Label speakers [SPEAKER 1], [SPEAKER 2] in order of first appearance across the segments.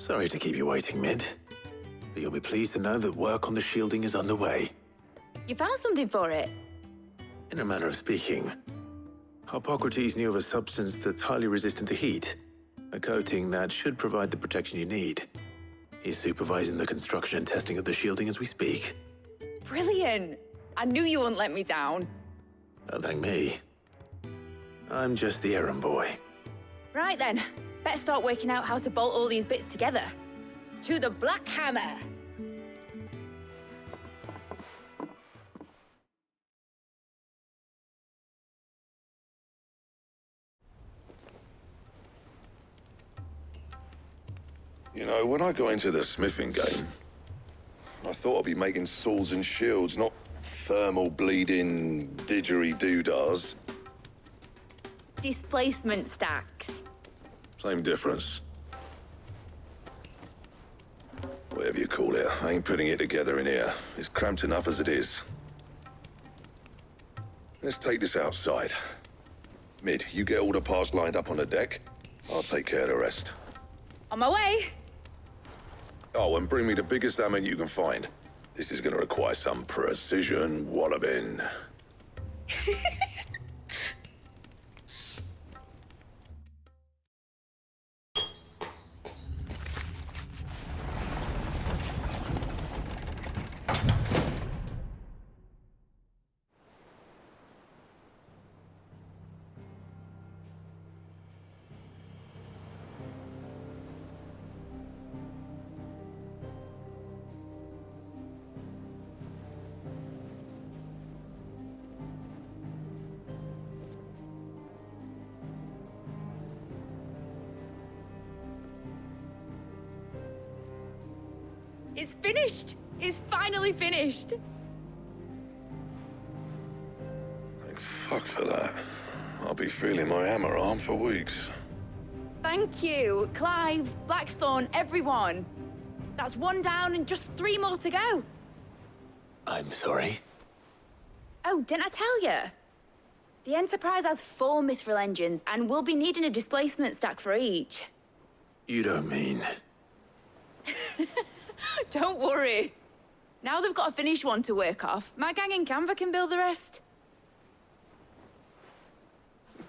[SPEAKER 1] Sorry to keep you waiting, Mid. But you'll be pleased to know that work on the shielding is underway.
[SPEAKER 2] You found something for it?
[SPEAKER 1] In a manner of speaking, Hippocrates knew of a substance that's highly resistant to heat. A coating that should provide the protection you need. He's supervising the construction and testing of the shielding as we speak.
[SPEAKER 2] Brilliant! I knew you wouldn't let me down.
[SPEAKER 1] Don't thank me. I'm just the errand boy.
[SPEAKER 2] Right then, better start working out how to bolt all these bits together. To the Black Hammer!
[SPEAKER 3] You know, when I got into the smithing game, I thought I'd be making swords and shields, not thermal bleeding didgeridoo-dahs.
[SPEAKER 2] Displacement stacks.
[SPEAKER 3] Same difference. Whatever you call it, I ain't putting it together in here. It's cramped enough as it is. Let's take this outside. Mid, you get all the parts lined up on the deck. I'll take care of the rest.
[SPEAKER 2] On my way!
[SPEAKER 3] Oh, and bring me the biggest hammer you can find. This is gonna require some precision walloping.
[SPEAKER 2] It's finished! It's finally finished!
[SPEAKER 3] Thank fuck for that. I'll be feeling my hammer arm for weeks.
[SPEAKER 2] Thank you, Clive, Blackthorn, everyone. That's one down and just 3 more to go.
[SPEAKER 1] I'm sorry.
[SPEAKER 2] Oh, didn't I tell you? The Enterprise has 4 mithril engines, and we'll be needing a displacement stack for each.
[SPEAKER 1] You don't mean...
[SPEAKER 2] Don't worry. Now they've got a finished one to work off, my gang in Canva can build the rest.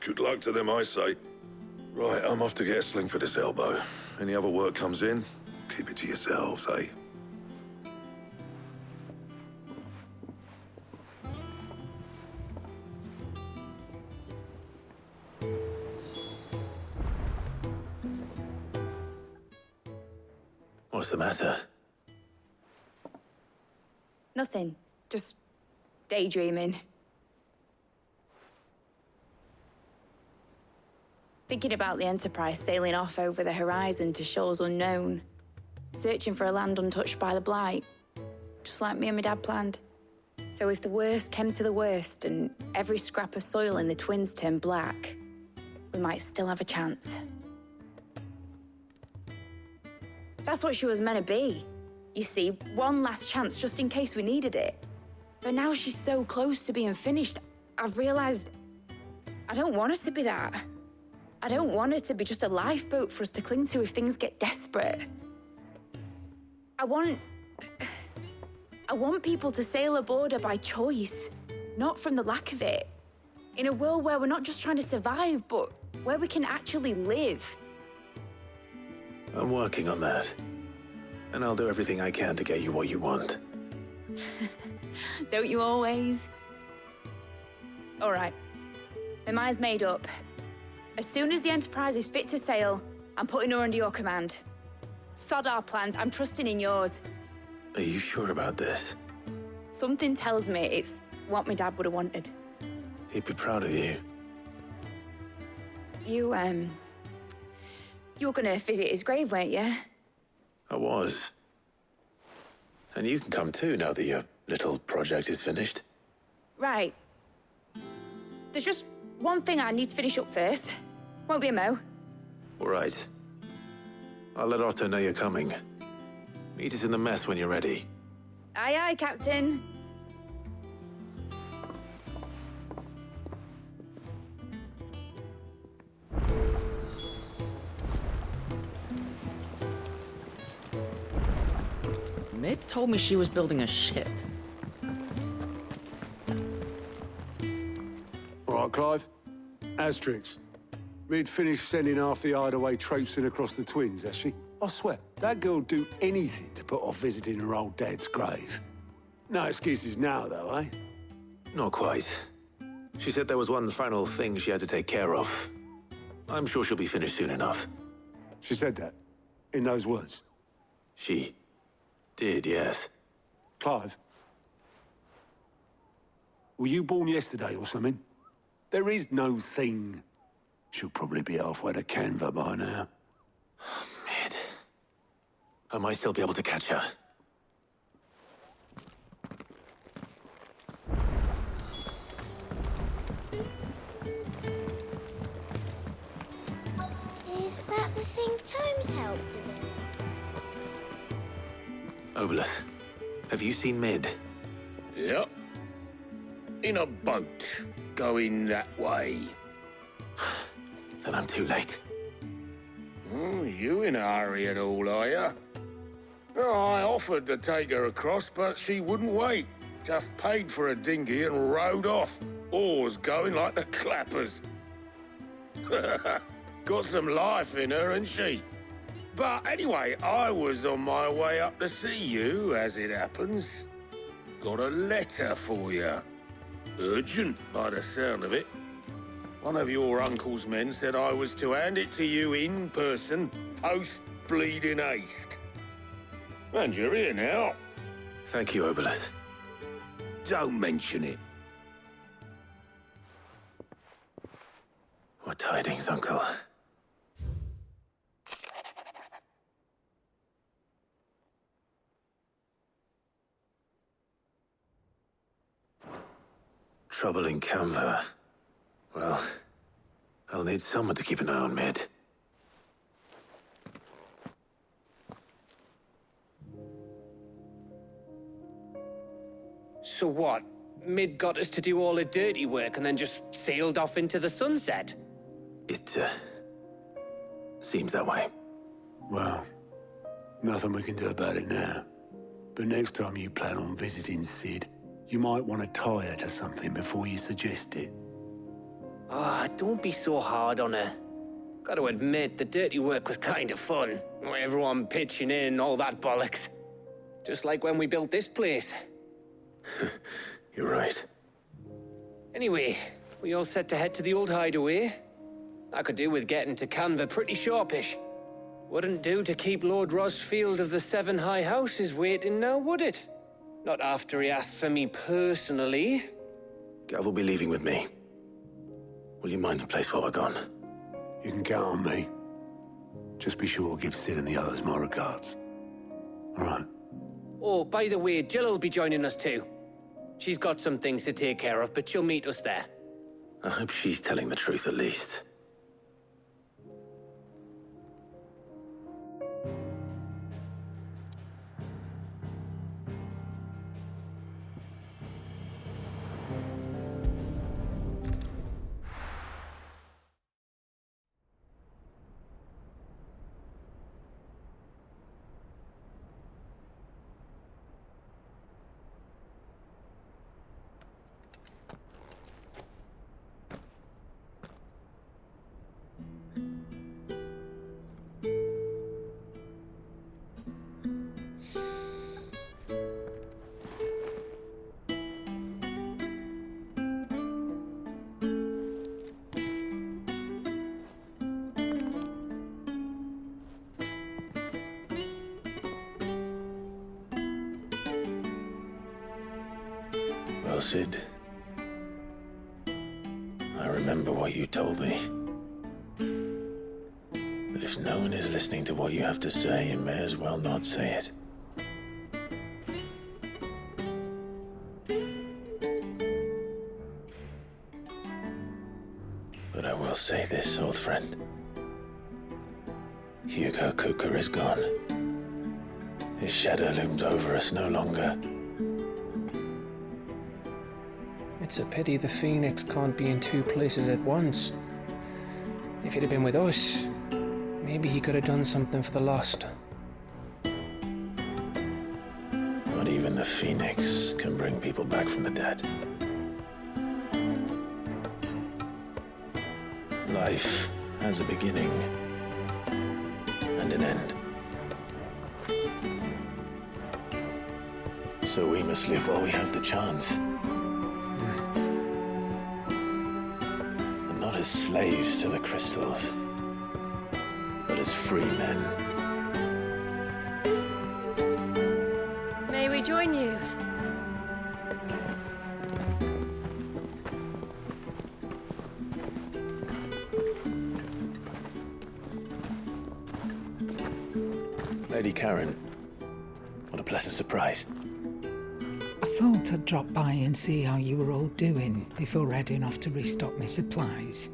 [SPEAKER 3] Good luck to them, I say. Right, I'm off to get a sling for this elbow. Any other work comes in, keep it to yourselves, eh?
[SPEAKER 1] What's the matter?
[SPEAKER 2] Nothing. Just daydreaming. Thinking about the Enterprise sailing off over the horizon to shores unknown. Searching for a land untouched by the Blight. Just like me and my dad planned. So if the worst came to the worst and every scrap of soil in the Twins turned black, we might still have a chance. That's what she was meant to be. You see, one last chance just in case we needed it. But now she's so close to being finished, I've realized I don't want her to be that. I don't want her to be just a lifeboat for us to cling to if things get desperate. I want people to sail aboard her by choice, not from the lack of it. In a world where we're not just trying to survive, but where we can actually live.
[SPEAKER 1] I'm working on that. And I'll do everything I can to get you what you want.
[SPEAKER 2] Don't you always? All right. My mind's made up. As soon as the Enterprise is fit to sail, I'm putting her under your command. Sod our plans, I'm trusting in yours.
[SPEAKER 1] Are you sure about this?
[SPEAKER 2] Something tells me it's what my dad would have wanted.
[SPEAKER 1] He'd be proud of you.
[SPEAKER 2] You were gonna visit his grave, weren't you?
[SPEAKER 1] I was. And you can come too now that your little project is finished.
[SPEAKER 2] Right. There's just one thing I need to finish up first. Won't be a mo.
[SPEAKER 1] All right. I'll let Otto know you're coming. Meet us in the mess when you're ready.
[SPEAKER 2] Aye, aye, Captain.
[SPEAKER 4] Mid told me she was building a ship.
[SPEAKER 5] All right, Clive. Asterix. We'd finished sending half the hideaway traipsing across the twins, has she? I swear, that girl'd do anything to put off visiting her old dad's grave. No excuses now, though, eh?
[SPEAKER 1] Not quite. She said there was one final thing she had to take care of. I'm sure she'll be finished soon enough.
[SPEAKER 5] She said that? In those words?
[SPEAKER 1] She did, yes.
[SPEAKER 5] Clive? Were you born yesterday or something? There is no thing. She'll probably be halfway to Canva by now.
[SPEAKER 1] Mid. I might still be able to catch her.
[SPEAKER 6] Is that the thing Tomes helped with?
[SPEAKER 1] Obelith, have you seen Mid?
[SPEAKER 7] Yep. In a boat, going that way.
[SPEAKER 1] Then I'm too late.
[SPEAKER 7] Oh, you in a hurry and all, are you? Oh, I offered to take her across, but she wouldn't wait. Just paid for a dinghy and rowed off. Oars going like the clappers. Got some life in her, ain't she? But anyway, I was on my way up to see you, as it happens. Got a letter for you. Urgent, by the sound of it. One of your uncle's men said I was to hand it to you in person, post-bleeding haste. And you're here now.
[SPEAKER 1] Thank you, Obelith.
[SPEAKER 7] Don't mention it.
[SPEAKER 1] What tidings, Uncle? Trouble in Canva. Well, I'll need someone to keep an eye on Mid.
[SPEAKER 8] So what? Mid got us to do all the dirty work and then just sailed off into the sunset?
[SPEAKER 1] It, seems that way.
[SPEAKER 5] Well, nothing we can do about it now. But next time you plan on visiting Sid, you might want to tie her to something before you suggest it.
[SPEAKER 8] Ah, don't be so hard on her. Gotta admit, the dirty work was kind of fun. Everyone pitching in, all that bollocks. Just like when we built this place.
[SPEAKER 1] You're right.
[SPEAKER 8] Anyway, we all set to head to the old hideaway. I could do with getting to Canva pretty sharpish. Wouldn't do to keep Lord Rosfield of the Seven High Houses waiting now, would it? Not after he asked for me personally.
[SPEAKER 1] Gav will be leaving with me. Will you mind the place while we're gone?
[SPEAKER 5] You can count on me. Just be sure to give Sid and the others my regards. All right.
[SPEAKER 8] Oh, by the way, Jill will be joining us too. She's got some things to take care of, but she'll meet us there.
[SPEAKER 1] I hope she's telling the truth at least. Well, Sid, I remember what you told me. That if no one is listening to what you have to say, you may as well not say it. But I will say this, old friend. Hugo Kuka is gone. His shadow looms over us no longer.
[SPEAKER 8] It's a pity the Phoenix can't be in two places at once. If he'd have been with us, maybe he could have done something for the lost.
[SPEAKER 1] when the Phoenix can bring people back from the dead. Life has a beginning and an end. So we must live while we have the chance. And not as slaves to the crystals, but as free men.
[SPEAKER 9] May we join you?
[SPEAKER 1] Lady Karen, what a pleasant surprise.
[SPEAKER 10] I thought I'd drop by and see how you were all doing before heading off to restock my supplies.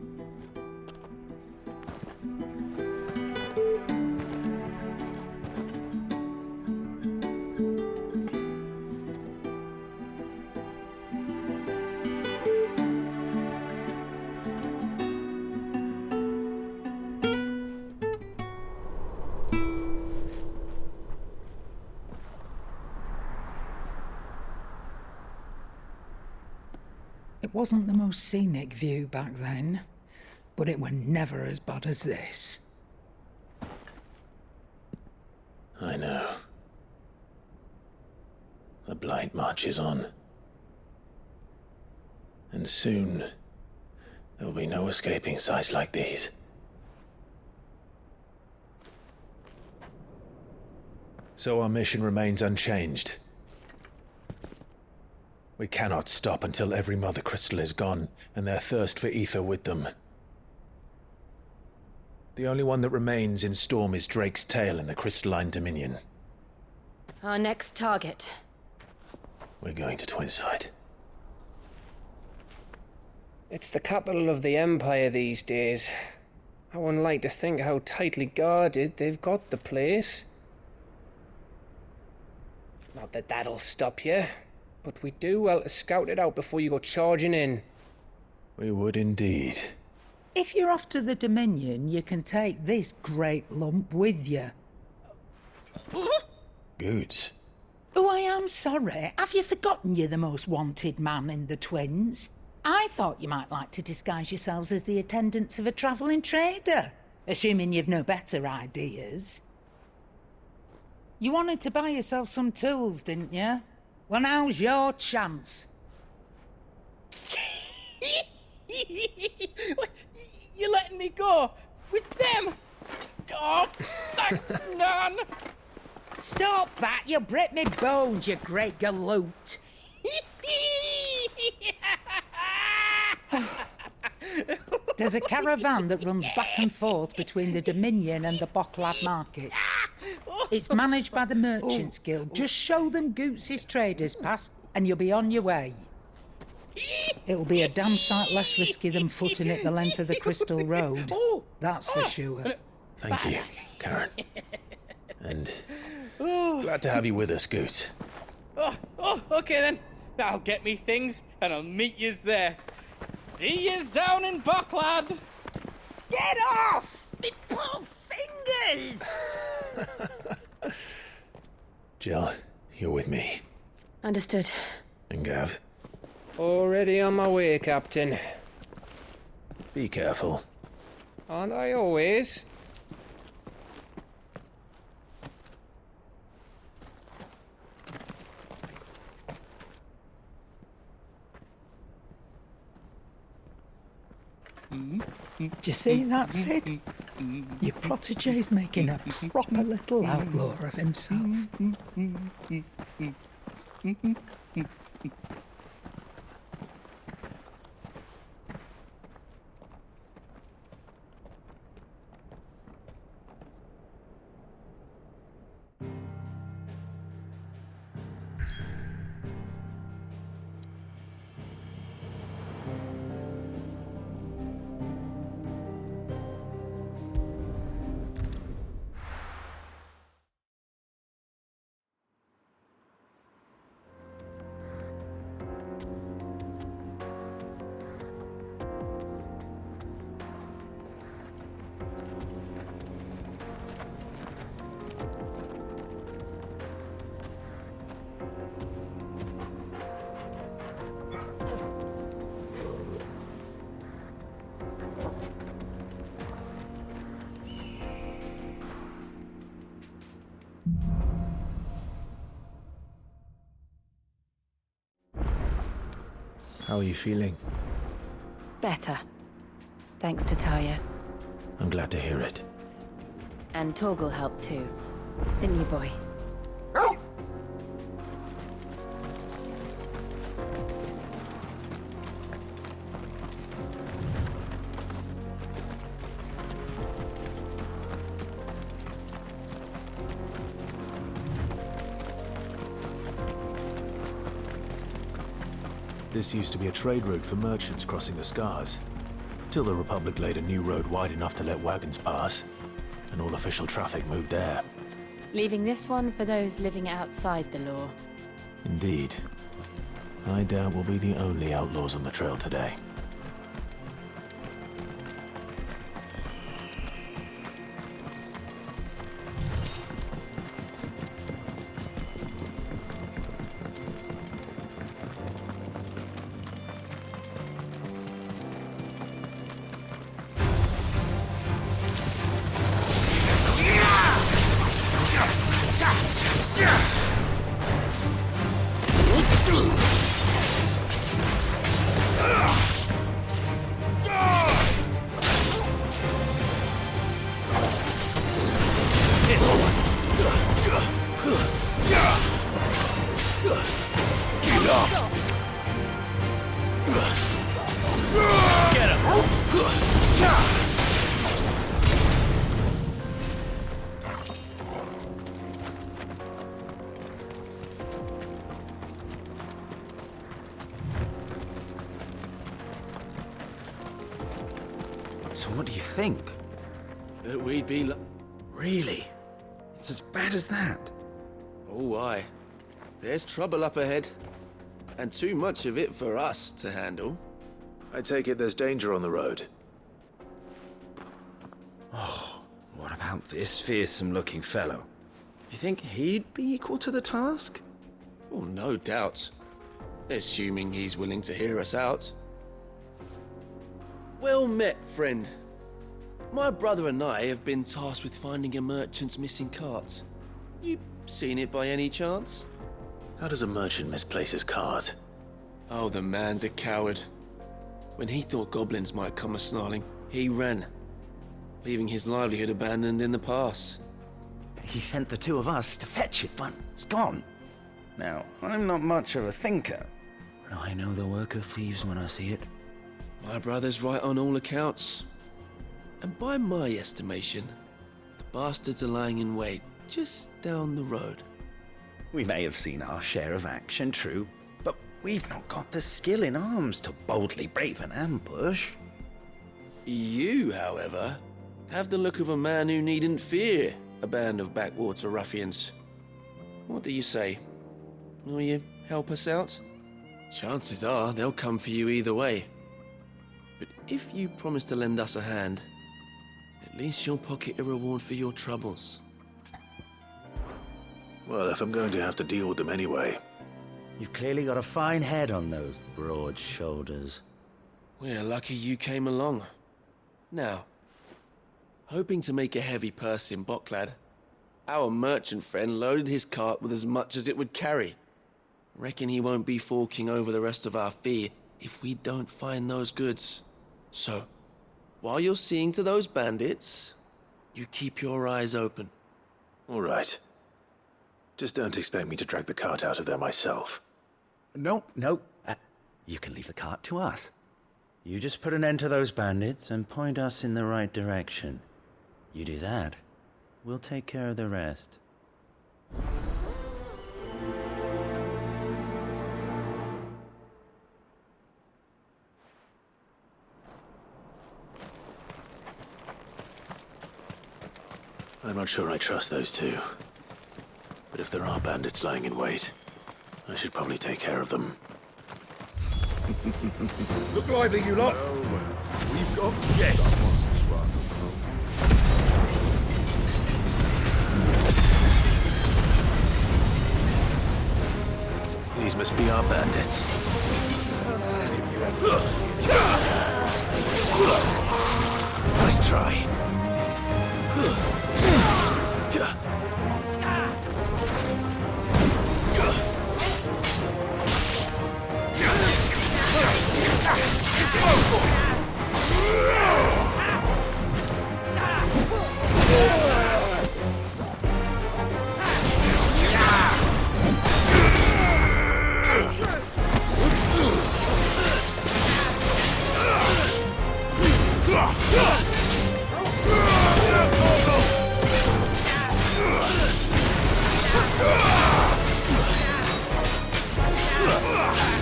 [SPEAKER 10] It wasn't the most scenic view back then, but it were never as bad as this.
[SPEAKER 1] I know. The Blight marches on. And soon, there'll be no escaping sights like these. So our mission remains unchanged. We cannot stop until every Mother Crystal is gone, and their thirst for ether with them. The only one that remains in Storm is Drake's Tail in the Crystalline Dominion.
[SPEAKER 9] Our next target.
[SPEAKER 1] We're going to Twinside.
[SPEAKER 8] It's the capital of the Empire these days. I wouldn't like to think how tightly guarded they've got the place. Not that that'll stop you, but we do well to scout it out before you go charging in.
[SPEAKER 1] We would indeed.
[SPEAKER 10] If you're off to the Dominion, you can take this great lump with you.
[SPEAKER 1] Goods.
[SPEAKER 10] Oh, I am sorry. Have you forgotten you're the most wanted man in the Twins? I thought you might like to disguise yourselves as the attendants of a travelling trader, assuming you've no better ideas. You wanted to buy yourself some tools, didn't you? Well, now's your chance.
[SPEAKER 11] You're letting me go with them? Oh, thanks, Nan.
[SPEAKER 10] Stop that! You'll break me bones, you great galoot. There's a caravan that runs back and forth between the Dominion and the Bocklad markets. It's managed by the Merchants Guild. Just show them Goots' traders pass and you'll be on your way. It'll be a damn sight less risky than footing it the length of the Crystal Road. That's for sure.
[SPEAKER 1] Thank you, Karen. And glad to have you with us, Goots.
[SPEAKER 11] Okay then. I'll get me things and I'll meet yous there. See yous down in Bocklad.
[SPEAKER 10] Get off! Me poor fingers!
[SPEAKER 1] Jill, you're with me.
[SPEAKER 9] Understood.
[SPEAKER 1] And Gav,
[SPEAKER 8] Already on my way, Captain.
[SPEAKER 1] be careful.
[SPEAKER 8] Aren't I always?
[SPEAKER 10] Do you see that, Sid? Your protege's making a proper little outlaw of himself.
[SPEAKER 1] How are you feeling?
[SPEAKER 9] Better. Thanks to Taya.
[SPEAKER 1] I'm glad to hear it.
[SPEAKER 9] And Torgal helped too. Didn't you, boy?
[SPEAKER 12] This used to be a trade route for merchants crossing the Scars, till the Republic laid a new road wide enough to let wagons pass, and all official traffic moved there.
[SPEAKER 9] Leaving this one for those living outside the law.
[SPEAKER 12] Indeed. I doubt we'll be the only outlaws on the trail today.
[SPEAKER 13] So what do you think?
[SPEAKER 14] That we'd be
[SPEAKER 13] Really? It's as bad as that?
[SPEAKER 14] Oh, aye. There's trouble up ahead. And too much of it for us to handle.
[SPEAKER 1] I take it there's danger on the road.
[SPEAKER 13] Oh, what about this fearsome-looking fellow? You think he'd be equal to the task?
[SPEAKER 14] Well, no doubt. Assuming he's willing to hear us out. Well met, friend. My brother and I have been tasked with finding a merchant's missing cart. You seen it by any chance?
[SPEAKER 1] How does a merchant misplace his cart?
[SPEAKER 14] Oh, the man's a coward. When he thought goblins might come a-snarling, he ran, leaving his livelihood abandoned in the pass.
[SPEAKER 13] He sent the two of us to fetch it, but it's gone. Now, I'm not much of a thinker, but I know the work of thieves when I see it.
[SPEAKER 14] My brother's right on all accounts. And by my estimation, the bastards are lying in wait just down the road.
[SPEAKER 13] We may have seen our share of action, true, but we've not got the skill in arms to boldly brave an ambush.
[SPEAKER 14] You, however, have the look of a man who needn't fear a band of backwater ruffians. What do you say? Will you help us out? Chances are they'll come for you either way. But if you promise to lend us a hand, at least you'll pocket a reward for your troubles.
[SPEAKER 1] Well, if I'm going to have to deal with them anyway.
[SPEAKER 13] You've clearly got a fine head on those broad shoulders.
[SPEAKER 14] We're lucky you came along. Now, hoping to make a heavy purse in Bocklad, our merchant friend loaded his cart with as much as it would carry. Reckon he won't be forking over the rest of our fee if we don't find those goods. So, while you're seeing to those bandits, you keep your eyes open.
[SPEAKER 1] All right. Just don't expect me to drag the cart out of there myself.
[SPEAKER 13] No. You can leave the cart to us. You just put an end to those bandits and point us in the right direction. You do that, we'll take care of the rest.
[SPEAKER 1] I'm not sure I trust those two. But if there are bandits lying in wait, I should probably take care of them.
[SPEAKER 3] Look lively, you lot. We've got guests.
[SPEAKER 1] These must be our bandits. Nice try.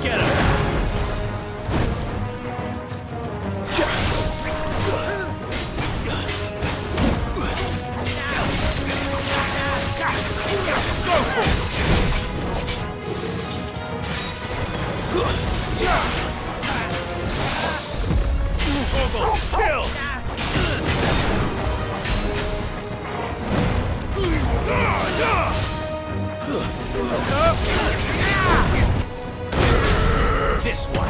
[SPEAKER 13] Get him! This one.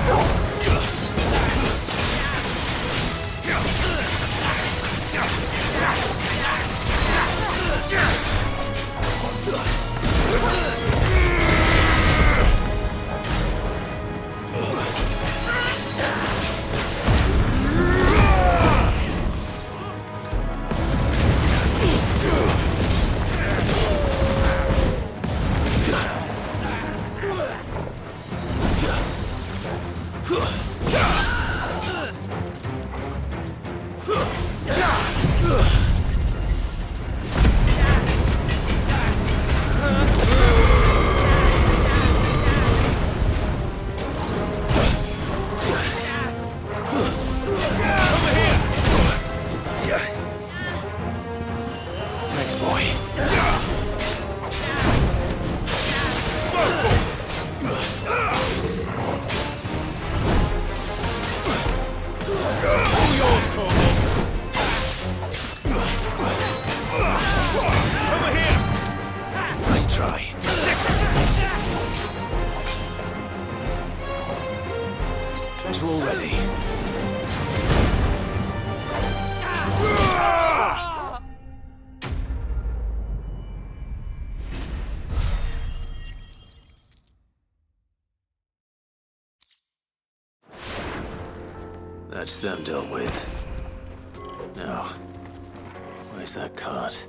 [SPEAKER 1] That's them dealt with. Now, where's that cart?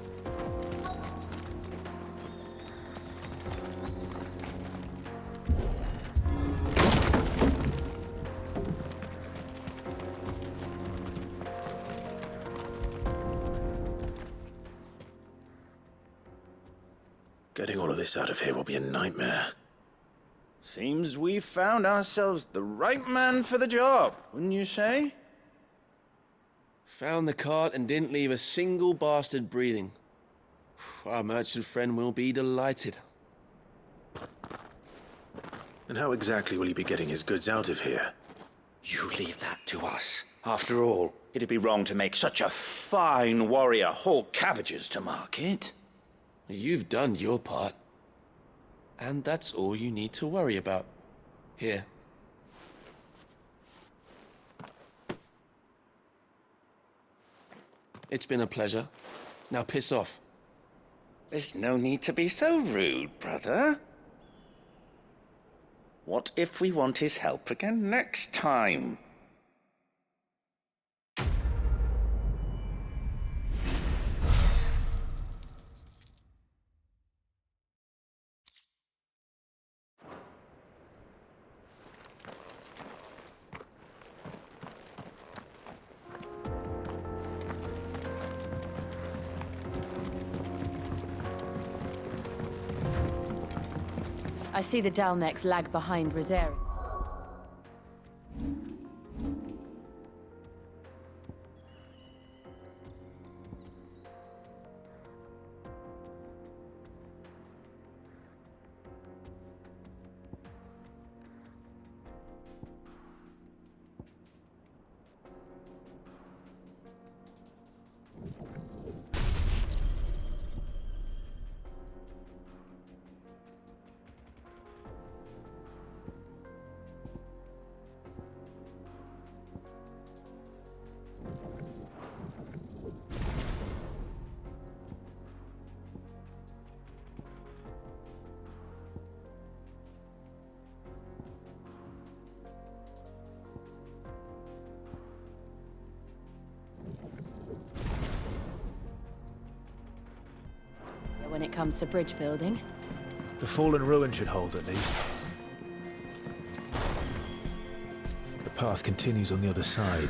[SPEAKER 1] Getting all of this out of here will be a nightmare.
[SPEAKER 13] Seems we found ourselves the right man for the job, wouldn't you say?
[SPEAKER 14] Found the cart and didn't leave a single bastard breathing. Our merchant friend will be delighted.
[SPEAKER 1] And how exactly will he be getting his goods out of here?
[SPEAKER 15] You leave that to us. After all, it'd be wrong to make such a fine warrior haul cabbages to market.
[SPEAKER 14] You've done your part. And that's all you need to worry about. Here. It's been a pleasure. Now piss off.
[SPEAKER 15] There's no need to be so rude, brother. What if we want his help again next time?
[SPEAKER 9] I see the Dalmex lag behind Rosario. When it comes to bridge building.
[SPEAKER 12] The fallen ruin should hold, at least. The path continues on the other side.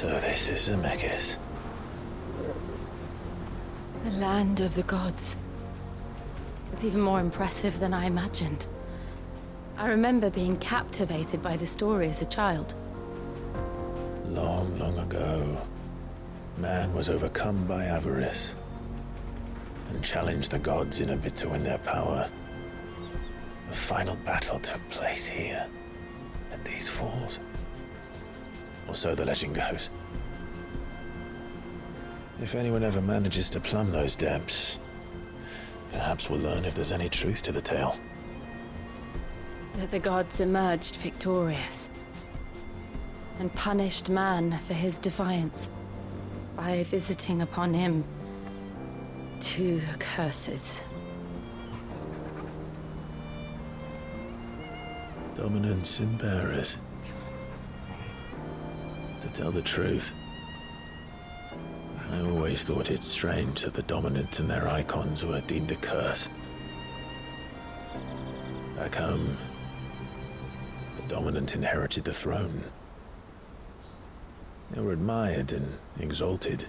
[SPEAKER 1] So this is Zemeckis.
[SPEAKER 9] The land of the gods. It's even more impressive than I imagined. I remember being captivated by the story as a child.
[SPEAKER 1] Long, long ago, man was overcome by avarice and challenged the gods in a bid to win their power. The final battle took place here, at these falls. Or so the legend goes. If anyone ever manages to plumb those depths, perhaps we'll learn if there's any truth to the tale.
[SPEAKER 9] That the gods emerged victorious and punished man for his defiance by visiting upon him 2 curses.
[SPEAKER 1] Dominance and bearers. To tell the truth, I always thought it strange that the dominant and their icons were deemed a curse. Back home, the dominant inherited the throne. They were admired and exalted,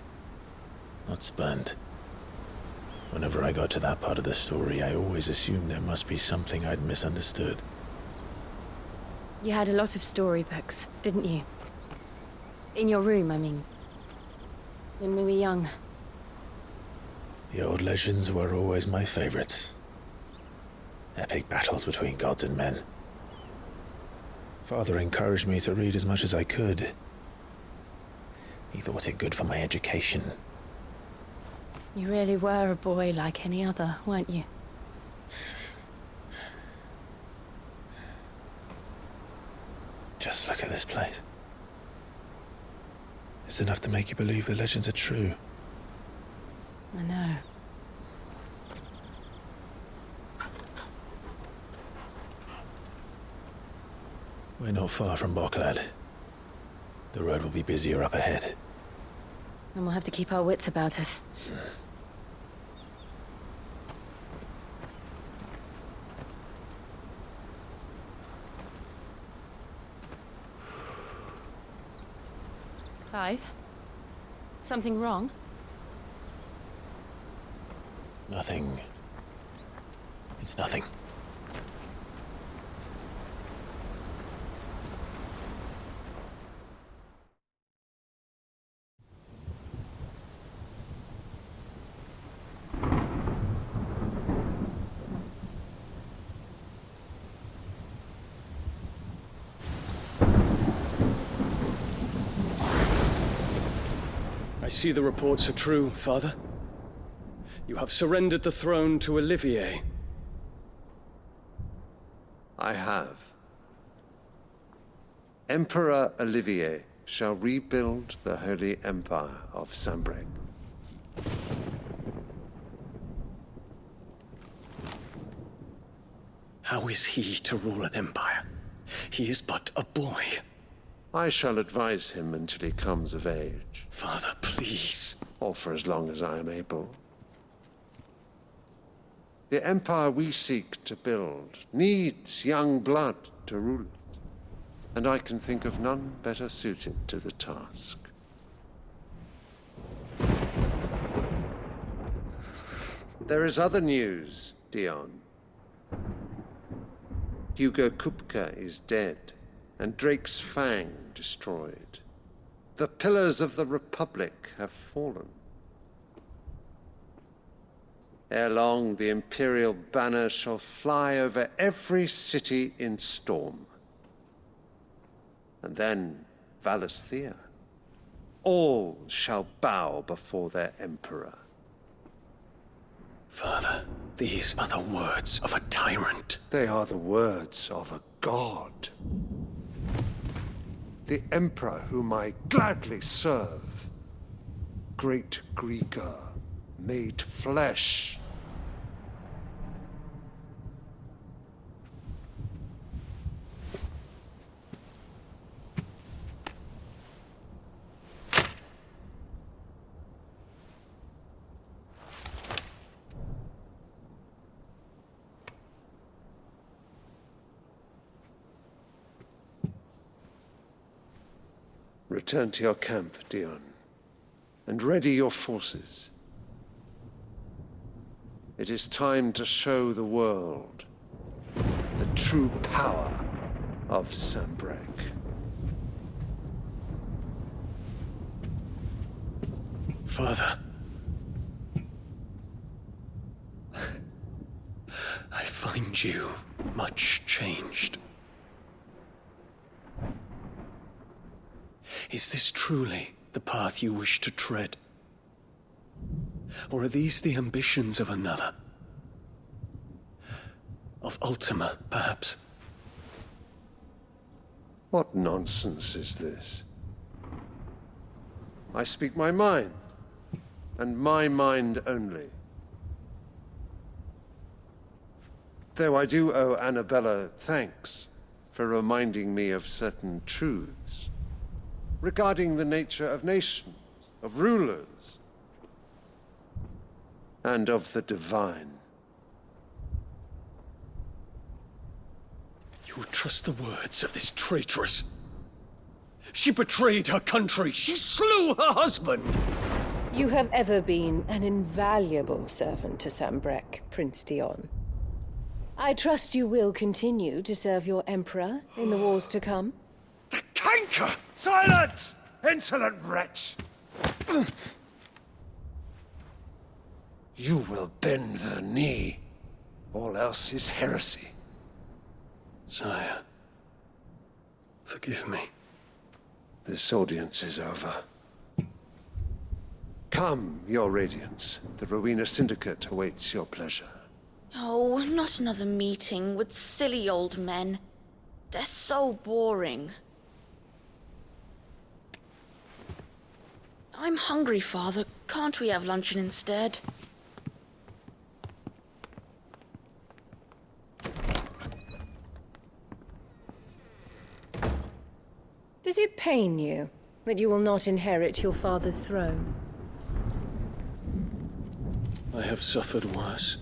[SPEAKER 1] not spurned. Whenever I got to that part of the story, I always assumed there must be something I'd misunderstood.
[SPEAKER 9] You had a lot of storybooks, didn't you? In your room, I mean. When we were young.
[SPEAKER 1] The old legends were always my favorites. Epic battles between gods and men. Father encouraged me to read as much as I could. He thought it good for my education.
[SPEAKER 9] You really were a boy like any other, weren't you?
[SPEAKER 1] Just look at this place. It's enough to make you believe the legends are true.
[SPEAKER 9] I know.
[SPEAKER 1] We're not far from Boklad. The road will be busier up ahead.
[SPEAKER 9] And we'll have to keep our wits about us. Clive? Something wrong?
[SPEAKER 1] Nothing. It's nothing.
[SPEAKER 16] I see the reports are true, Father. You have surrendered the throne to Olivier.
[SPEAKER 17] I have. Emperor Olivier shall rebuild the Holy Empire of Sanbreque.
[SPEAKER 16] How is he to rule an empire? He is but a boy.
[SPEAKER 17] I shall advise him until he comes of age.
[SPEAKER 16] Father, please.
[SPEAKER 17] Or for as long as I am able. The empire we seek to build needs young blood to rule it, and I can think of none better suited to the task. There is other news, Dion. Hugo Kupka is dead, and Drake's Fang destroyed. The pillars of the Republic have fallen. Ere long, the Imperial banner shall fly over every city in Storm. And then Valisthea. All shall bow before their Emperor.
[SPEAKER 16] Father, these are the words of a tyrant.
[SPEAKER 17] They are the words of a god. The Emperor whom I gladly serve. Great Greeker, made flesh. Return to your camp, Dion, and ready your forces. It is time to show the world the true power of Sanbreque.
[SPEAKER 16] Father. I find you much changed. Is this truly the path you wish to tread? Or are these the ambitions of another? Of Ultima, perhaps?
[SPEAKER 17] What nonsense is this? I speak my mind, and my mind only. Though I do owe Annabella thanks for reminding me of certain truths regarding the nature of nations, of rulers, and of the divine.
[SPEAKER 16] You would trust the words of this traitress? She betrayed her country. She slew her husband.
[SPEAKER 18] You have ever been an invaluable servant to Sanbreque, Prince Dion. I trust you will continue to serve your Emperor in the wars to come.
[SPEAKER 17] The canker! Silence! Insolent wretch! You will bend the knee. All else is heresy.
[SPEAKER 16] Sire, forgive me.
[SPEAKER 17] This audience is over. Come, your Radiance. The Rowena Syndicate awaits your pleasure.
[SPEAKER 4] Oh, not another meeting with silly old men. They're so boring. I'm hungry, Father. Can't we have luncheon instead?
[SPEAKER 18] Does it pain you that you will not inherit your father's throne?
[SPEAKER 16] I have suffered worse.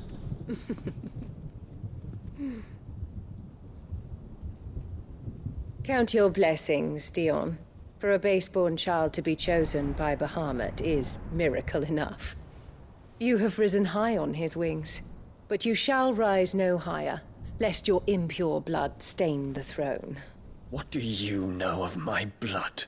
[SPEAKER 18] Count your blessings, Dion. For a base-born child to be chosen by Bahamut is miracle enough. You have risen high on his wings, but you shall rise no higher, lest your impure blood stain the throne.
[SPEAKER 16] What do you know of my blood?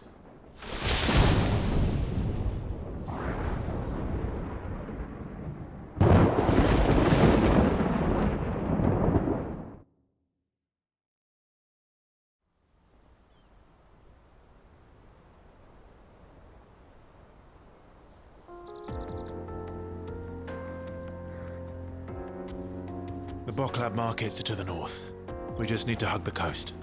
[SPEAKER 12] The Boklab markets are to the north. We just need to hug the coast.